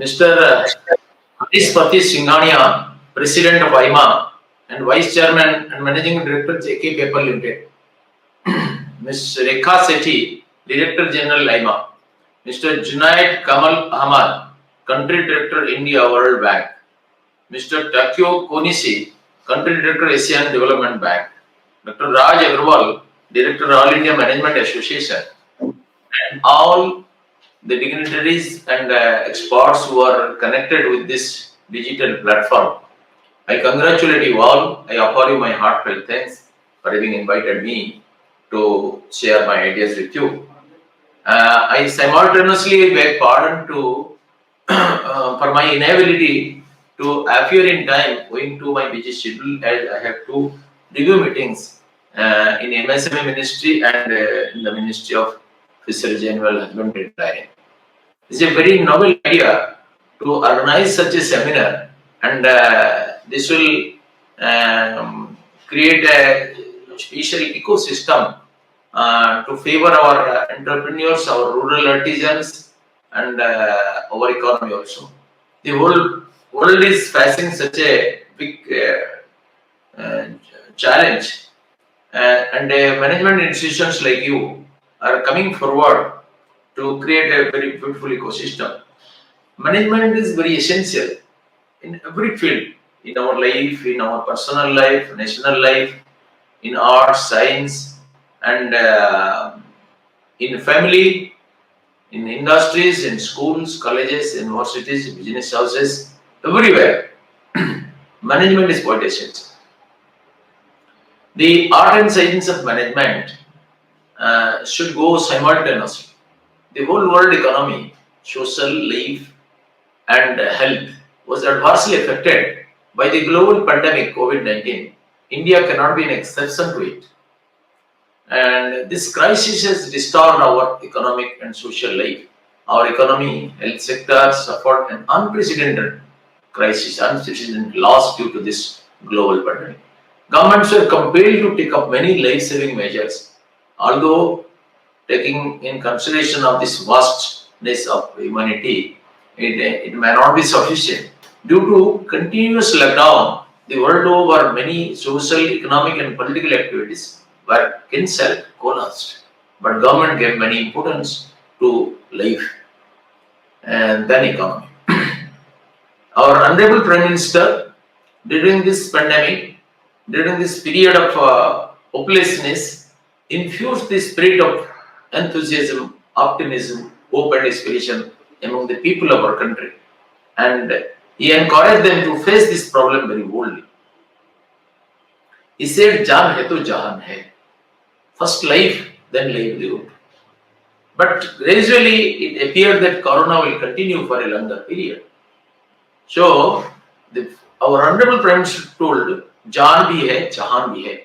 Mr. Anispati Singhania, President of IMA and Vice Chairman and Managing Director JK Paper Limited. Ms. Rekha Sethi, Director General IMA. Mr. Junaid Kamal Ahmad, Country Director India World Bank. Mr. Takio Konisi, Country Director Asian Development Bank. Dr. Raj Agarwal, Director All India Management Association. And all the dignitaries and experts who are connected with this digital platform. I congratulate you all. I offer you my heartfelt thanks for having invited me to share my ideas with you. I simultaneously beg pardon to for my inability to appear in time owing to my busy schedule, as I have two review meetings in MSME Ministry and in the Ministry of Fisheries General Husbandry and Dairying. It's a very novel idea to organize such a seminar, and this will create a special ecosystem to favor our entrepreneurs, our rural artisans, and our economy also. The whole world is facing such a big challenge, and management institutions like you are coming forward to create a very beautiful ecosystem. Management is very essential in every field, in our life, in our personal life, national life, in art, science, and in family, in industries, in schools, colleges, universities, business houses, everywhere. Management is quite essential. The art and science of management should go simultaneously. The whole world economy, social life, and health was adversely affected by the global pandemic COVID-19. India cannot be an exception to it. And this crisis has disturbed our economic and social life. Our economy, health sector suffered an unprecedented crisis, unprecedented loss due to this global pandemic. Governments were compelled to take up many life-saving measures, although taking in consideration of this vastness of humanity, it may not be sufficient. Due to continuous lockdown, the world over, many social, economic, and political activities were cancelled, collapsed. But government gave many importance to life and then economy. Our Honorable Prime Minister, during this pandemic, during this period of hopelessness, infused the spirit of enthusiasm, optimism, hope, and aspiration among the people of our country. And he encouraged them to face this problem very boldly. He said, "Jaan hai to jahan hai." First life, then livelihood. But gradually it appeared that Corona will continue for a longer period. So, our Honorable Prime Minister told, "Jaan bhi hai, jahan bhi hai."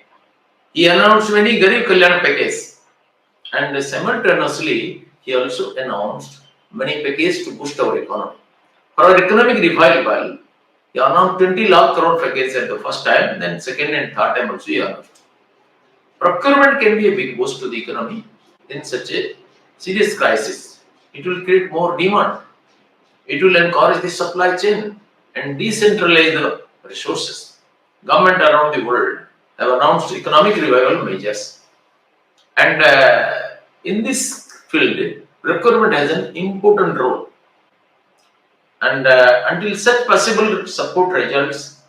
He announced many Garib Kalyan packages. And simultaneously, he also announced many packages to boost our economy. For our economic revival, he announced 20 lakh crore package at the first time, then second and third time also he announced. Procurement can be a big boost to the economy in such a serious crisis. It will create more demand. It will encourage the supply chain and decentralize the resources. Government around the world have announced economic revival measures. And in this field, procurement has an important role. And until such possible support results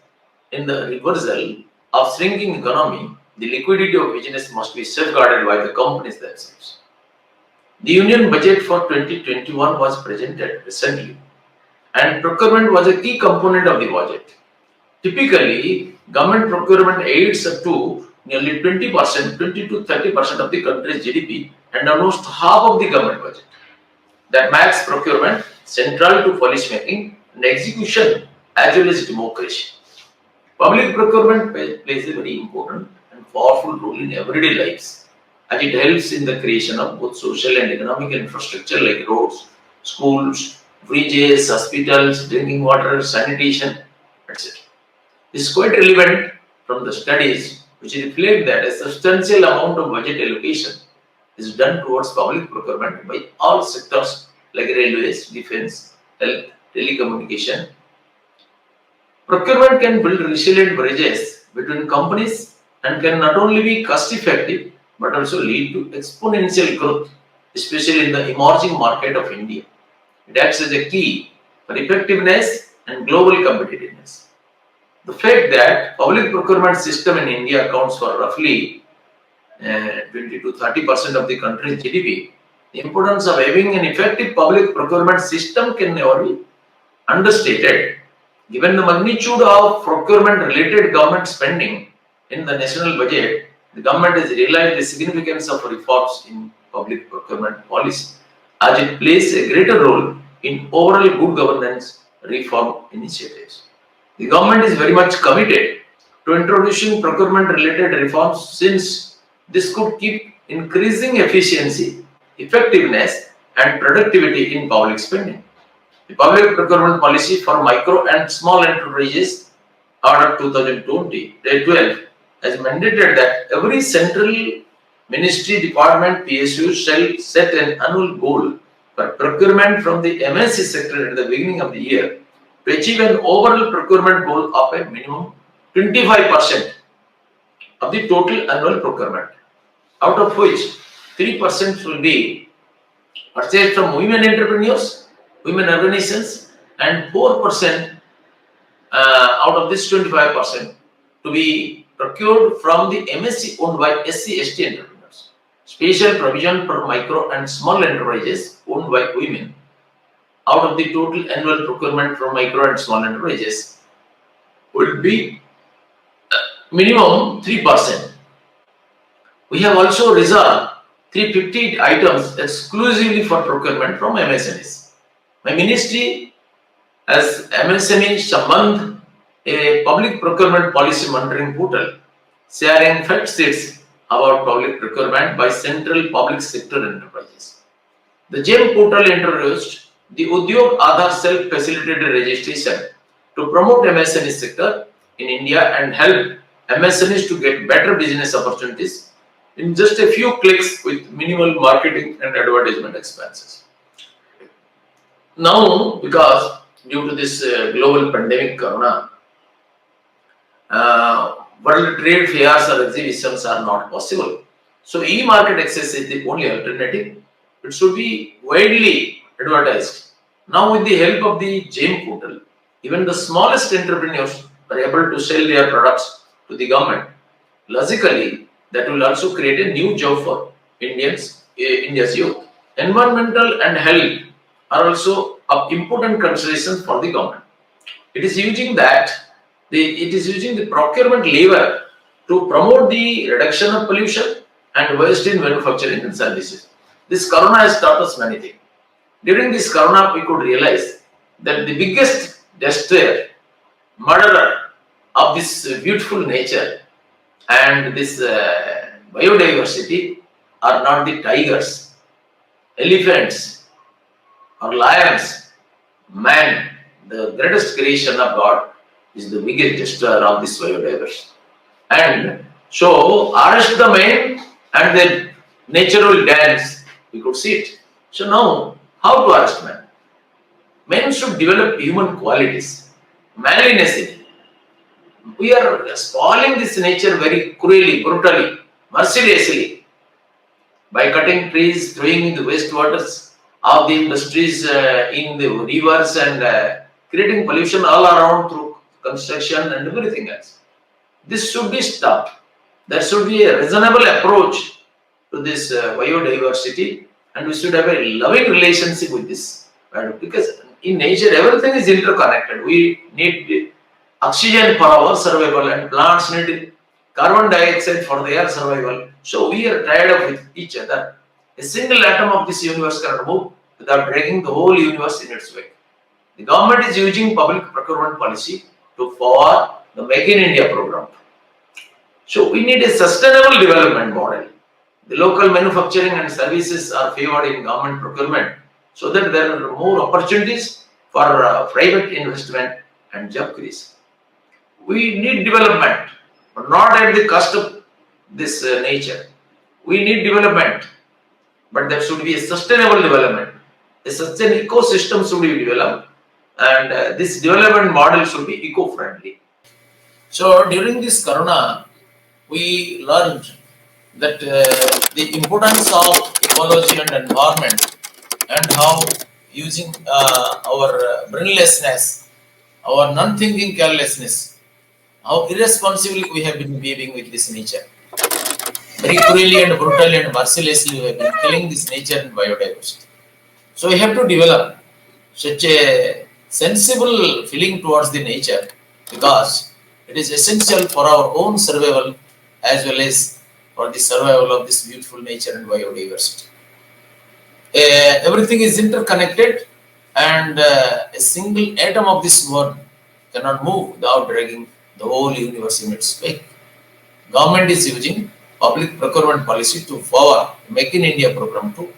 in the reversal of shrinking economy, the liquidity of business must be safeguarded by the companies themselves. The Union Budget for 2021 was presented recently, and procurement was a key component of the budget. Typically, government procurement aids up to nearly 20%, 20 to 30% of the country's GDP and almost half of the government budget. That makes procurement central to policy making and execution as well as democracy. Public procurement plays a very important and powerful role in everyday lives, as it helps in the creation of both social and economic infrastructure like roads, schools, bridges, hospitals, drinking water, sanitation, etc. This is quite relevant from the studies which reflect that a substantial amount of budget allocation is done towards public procurement by all sectors like railways, defense, health, telecommunication. Procurement can build resilient bridges between companies and can not only be cost effective but also lead to exponential growth, especially in the emerging market of India. It acts as a key for effectiveness and global competitiveness. The fact that public procurement system in India accounts for roughly 20 to 30% of the country's GDP, the importance of having an effective public procurement system can never be understated. Given the magnitude of procurement-related government spending in the national budget, the government has realized the significance of reforms in public procurement policy, as it plays a greater role in overall good governance reform initiatives. The government is very much committed to introducing procurement-related reforms since this could keep increasing efficiency, effectiveness, and productivity in public spending. The Public Procurement Policy for Micro and Small Enterprises Order 2012 has mandated that every central ministry, department, PSU shall set an annual goal for procurement from the MSC sector at the beginning of the year to achieve an overall procurement goal of a minimum 25% of the total annual procurement, out of which 3% will be purchased from women entrepreneurs, women organizations, and 4% out of this 25% to be procured from the MSC owned by SC/ST entrepreneurs. Special provision for micro and small enterprises owned by women out of the total annual procurement from micro and small enterprises would be minimum 3%. We have also reserved 350 items exclusively for procurement from MSMEs. My ministry has MSME Sambandh, a public procurement policy monitoring portal, sharing fact sheets about public procurement by central public sector enterprises. The GEM portal introduced the Udyog Aadhaar self-facilitated registration to promote MSME sector in India and help MSMEs to get better business opportunities in just a few clicks with minimal marketing and advertisement expenses. Now, because due to this global pandemic corona, world trade fairs or exhibitions are not possible. So e-market access is the only alternative. It should be widely advertised. Now with the help of the GEM portal, even the smallest entrepreneurs are able to sell their products to the government. Logically, that will also create a new job for India's youth. Environmental and health are also of important considerations for the government. It is using the procurement lever to promote the reduction of pollution and waste in manufacturing and services. This corona has taught us many things. During this corona, we could realize that the biggest destroyer, murderer of this beautiful nature and this biodiversity are not the tigers, elephants, or lions. Man, the greatest creation of God, is the biggest destroyer of this biodiversity. And so, arrest the man and the natural dance, we could see it. So now, how to arrest man? Men should develop human qualities, manliness in it. We are spoiling this nature very cruelly, brutally, mercilessly by cutting trees, throwing in the wastewaters of the industries in the rivers and creating pollution all around through construction and everything else. This should be stopped. There should be a reasonable approach to this biodiversity, and we should have a loving relationship with this. Because in nature, everything is interconnected. We need oxygen for our survival, and plants need carbon dioxide for their survival. So we are tied up with each other. A single atom of this universe cannot move without dragging the whole universe in its wake. The government is using public procurement policy to forward the Make in India program. So we need a sustainable development model. The local manufacturing and services are favored in government procurement so that there are more opportunities for private investment and job creation. We need development, but not at the cost of this nature. We need development, but there should be a sustainable development. Such an ecosystem should be developed and this development model should be eco-friendly. So during this Corona, we learned that the importance of ecology and environment, and how using our brainlessness, our non-thinking carelessness, how irresponsibly we have been behaving with this nature. Very cruelly and brutally and mercilessly we have been killing this nature and biodiversity. So we have to develop such a sensible feeling towards the nature, because it is essential for our own survival as well as for the survival of this beautiful nature and biodiversity. Everything is interconnected, and a single atom of this world cannot move without dragging the whole universe in its wake. Government is using public procurement policy to power Make in India program too.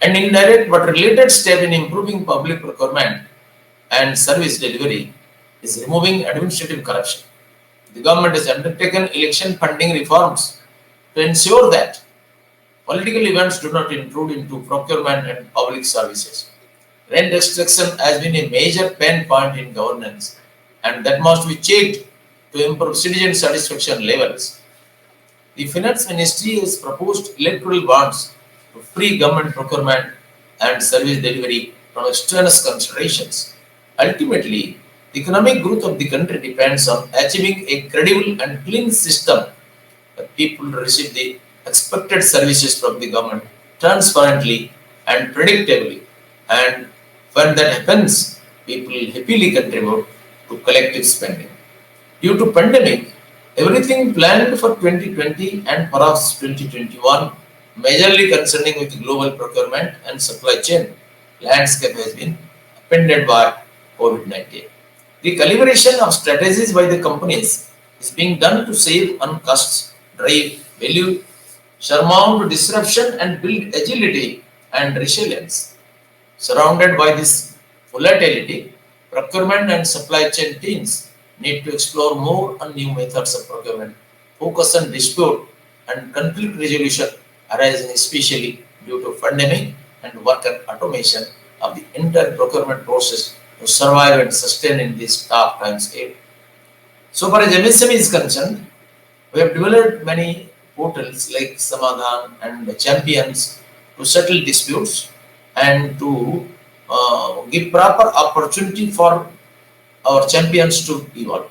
An indirect but related step in improving public procurement and service delivery is removing administrative corruption. The government has undertaken election funding reforms to ensure that political events do not intrude into procurement and public services. Rent restriction has been a major pain point in governance, and that must be checked to improve citizen satisfaction levels. The Finance Ministry has proposed electoral bonds to free government procurement and service delivery from extraneous considerations. Ultimately, the economic growth of the country depends on achieving a credible and clean system that people receive the expected services from the government transparently and predictably. And when that happens, people happily contribute to collective spending. Due to pandemic, everything planned for 2020 and perhaps 2021, majorly concerning with global procurement and supply chain landscape, has been upended by COVID-19. The calibration of strategies by the companies is being done to save on costs, drive value, surmount disruption, and build agility and resilience. Surrounded by this volatility, procurement and supply chain teams need to explore more on new methods of procurement, focus on dispute and conflict resolution arising especially due to pandemic, and work on automation of the entire procurement process to survive and sustain in this tough times ahead. So far as MSME is concerned, we have developed many portals like Samadhan and Champions to settle disputes and to give proper opportunity for our champions to evolve.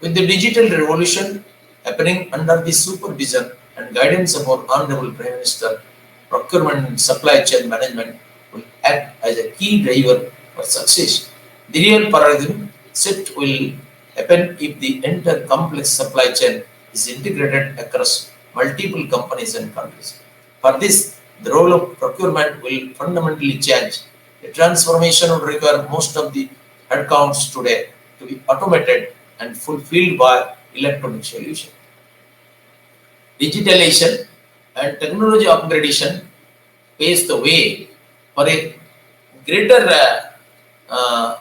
With the digital revolution happening under the supervision and guidance of our Honorable Prime Minister, procurement and supply chain management will act as a key driver for success. The real paradigm shift will happen if the entire complex supply chain is integrated across multiple companies and countries. For this, the role of procurement will fundamentally change. The transformation would require most of the headcounts today to be automated and fulfilled by electronic solution. Digitalization and technology upgradation paves the way for a greater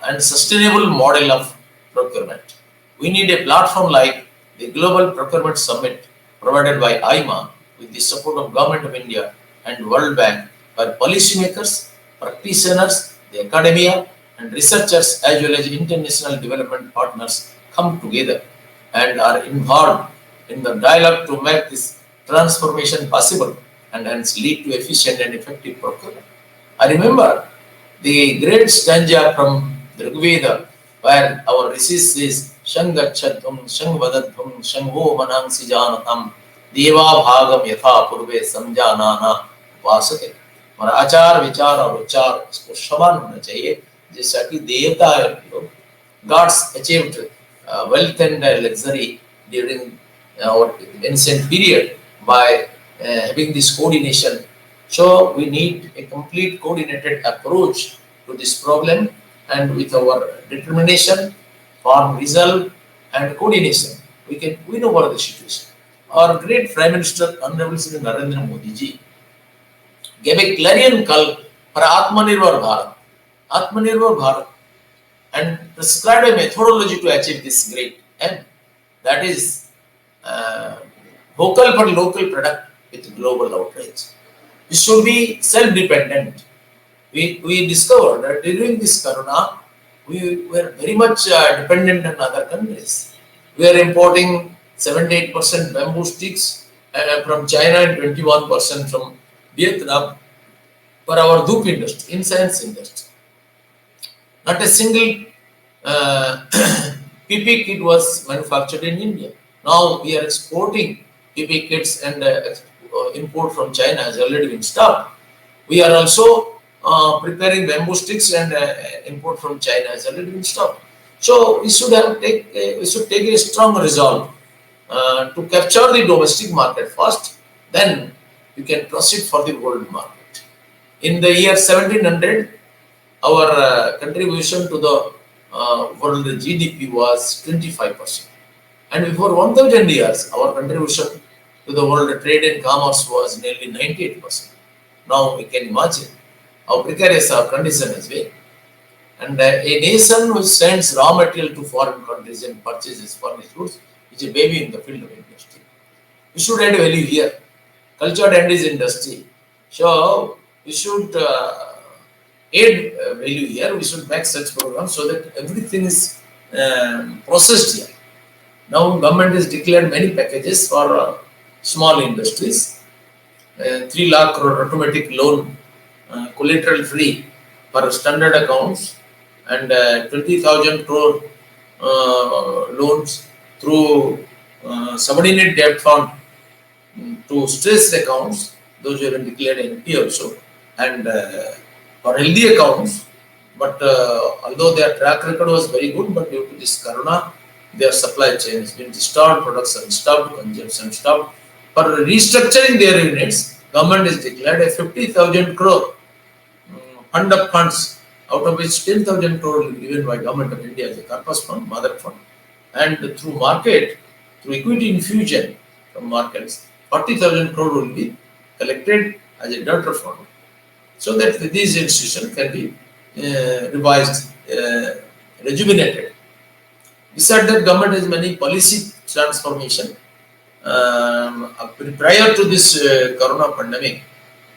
and sustainable model of procurement. We need a platform like the Global Procurement Summit provided by IMA with the support of Government of India and World Bank, where policymakers, practitioners, the academia and researchers as well as international development partners come together and are involved in the dialogue to make this transformation possible and hence lead to efficient and effective procurement. I remember the great stanza from the Rig Veda where our rishis says Shangachadvam, Shangvadadvam, Shangvo Manangsi Janatam, Deva Bhagam Yatha Purve Samjanana Vasate. हमारा आचार विचार और उच्चार इसको समान होना चाहिए जैसा कि देवता लोग gods achieved wealth and luxury during our ancient period by having this coordination. So we need a complete coordinated approach to this problem, and with our determination, firm resolve and coordination, we can win over the situation. Our great Prime Minister Honorable Sri Narendra Modi ji gave a clarion call for Atmanirbhar Bharat, and prescribed a methodology to achieve this great aim. That is vocal for local product with global outreach. We should be self-dependent. We discovered that during this corona, we were very much dependent on other countries. We are importing 78% bamboo sticks from China and 21% from Vietnam for our dhoop industry, incense industry. Not a single uh, PP kit was manufactured in India. Now we are exporting PP kits and import from China has already been stopped. We are also preparing bamboo sticks and import from China has already been stopped. So we should take a strong resolve to capture the domestic market first. Then you can proceed for the world market. In the year 1700, our contribution to the world GDP was 25%. And before 1000 years, our contribution to the world trade and commerce was nearly 98%. Now we can imagine how precarious our condition has been. And a nation which sends raw material to foreign countries and purchases furnished goods is a baby in the field of industry. We should add value here. Culture and is industry. So we should add value here. We should make such programs so that everything is processed here. Now government has declared many packages for small industries. 3 lakh crore automatic loan, collateral free for standard accounts, and 20,000 crore loans through subordinate debt fund to stressed accounts, those who have been declared NP also, and for healthy accounts. But although their track record was very good, but due to this corona, their supply chain has been disturbed, production stopped, consumption stopped. For restructuring their units, government has declared a 50,000 crore fund of funds, out of which 10,000 crore will be given by Government of India as a corpus fund, mother fund, and through market, through equity infusion from markets, 40,000 crore will be collected as a daughter fund, so that these institutions can be revised, rejuvenated. Besides that, government has many policy transformation. Prior to this corona pandemic,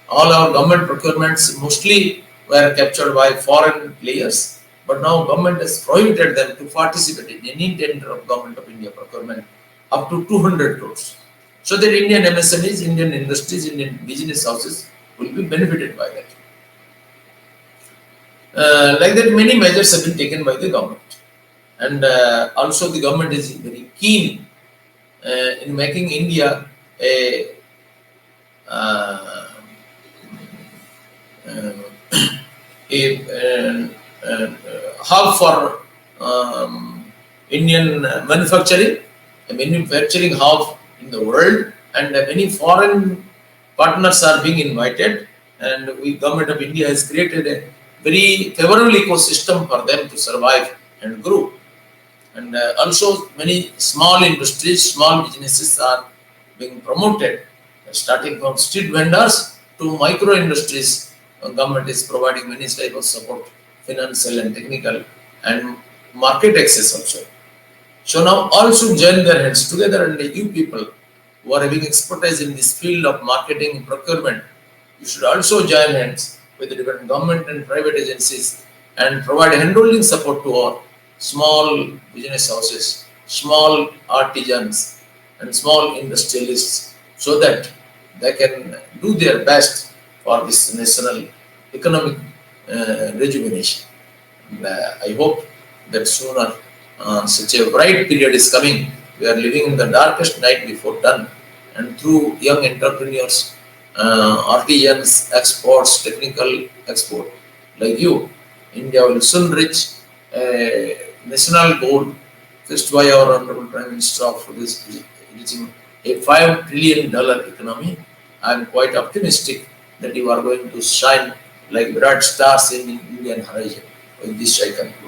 all our government procurements mostly were captured by foreign players, but now government has prohibited them to participate in any tender of Government of India procurement up to 200 crores. So that Indian MSMEs, Indian industries, Indian business houses will be benefited by that. Like that, many measures have been taken by the government. And also the government is very keen in making India a hub for Indian manufacturing, a manufacturing hub in the world, and many foreign partners are being invited. And we, Government of India, has created a very favorable ecosystem for them to survive and grow. And also many small industries, small businesses are being promoted, starting from street vendors to micro industries. Government is providing many types of support, financial and technical, and market access also. So now all should join their hands together, and you people who are having expertise in this field of marketing and procurement, you should also join hands with the different government and private agencies and provide hand-holding support to our small business houses, small artisans, and small industrialists, so that they can do their best for this national economic rejuvenation. And, I hope that sooner such a bright period is coming. We are living in the darkest night before dawn, and through young entrepreneurs, artisans, exports, technical export like you, India will soon reach a national goal fixed by our Honorable Prime Minister of this reaching a $5 trillion economy. I am quite optimistic that you are going to shine like bright stars in Indian horizon. With this, I conclude.